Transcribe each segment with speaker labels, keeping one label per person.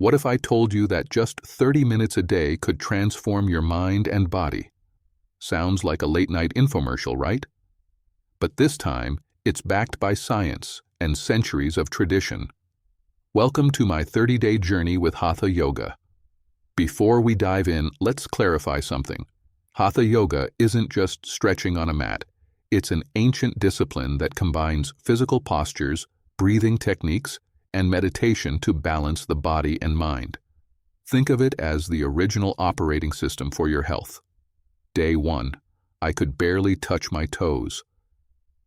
Speaker 1: What if I told you that just 30 minutes a day could transform your mind and body? Sounds like a late-night infomercial, right? But this time, it's backed by science and centuries of tradition. Welcome to my 30-day journey with Hatha Yoga. Before we dive in, let's clarify something. Hatha Yoga isn't just stretching on a mat. It's an ancient discipline that combines physical postures, breathing techniques, and meditation to balance the body and mind. Think of it as the original operating system for your health. Day 1. I could barely touch my toes.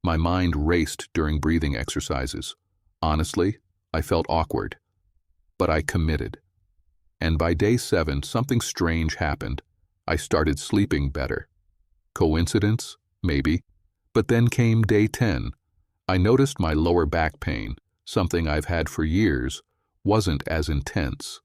Speaker 1: My mind raced during breathing exercises. Honestly, I felt awkward. But I committed. And by day 7, something strange happened. I started sleeping better. Coincidence? Maybe. But then came day 10. I noticed my lower back pain, something I've had for years, wasn't as intense.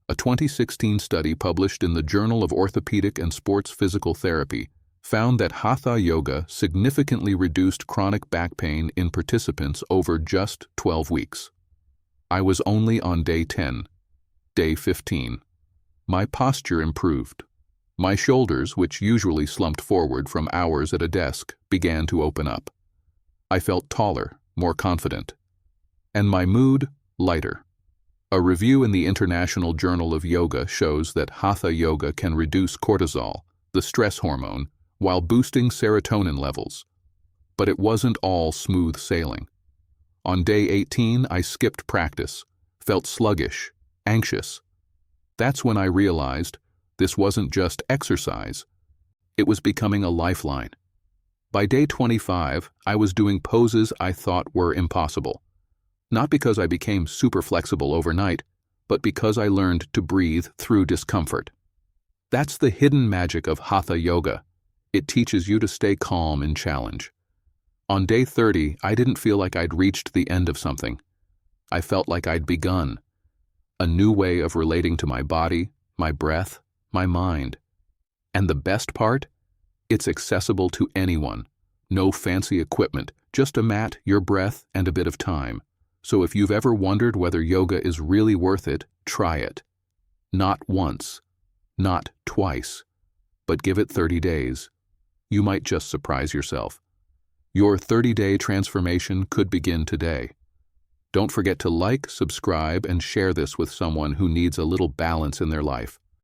Speaker 1: A 2016 study published in the Journal of Orthopedic and Sports Physical Therapy found that Hatha Yoga significantly reduced chronic back pain in participants over just 12 weeks. I was only on day 10. Day 15. My posture improved. My shoulders, which usually slumped forward from hours at a desk, began to open up. I felt taller, more confident. And my mood, lighter. A review in the International Journal of Yoga shows that Hatha Yoga can reduce cortisol, the stress hormone, while boosting serotonin levels. But it wasn't all smooth sailing. On day 18, I skipped practice, felt sluggish, anxious. That's when I realized this wasn't just exercise. It was becoming a lifeline. By day 25, I was doing poses I thought were impossible. Not because I became super flexible overnight, but because I learned to breathe through discomfort. That's the hidden magic of Hatha Yoga. It teaches you to stay calm in challenge. On day 30, I didn't feel like I'd reached the end of something. I felt like I'd begun. A new way of relating to my body, my breath, my mind. And the best part? It's accessible to anyone. No fancy equipment, just a mat, your breath, and a bit of time. So if you've ever wondered whether yoga is really worth it, try it. Not once, not twice, but give it 30 days. You might just surprise yourself. Your 30-day transformation could begin today. Don't forget to like, subscribe, and share this with someone who needs a little balance in their life.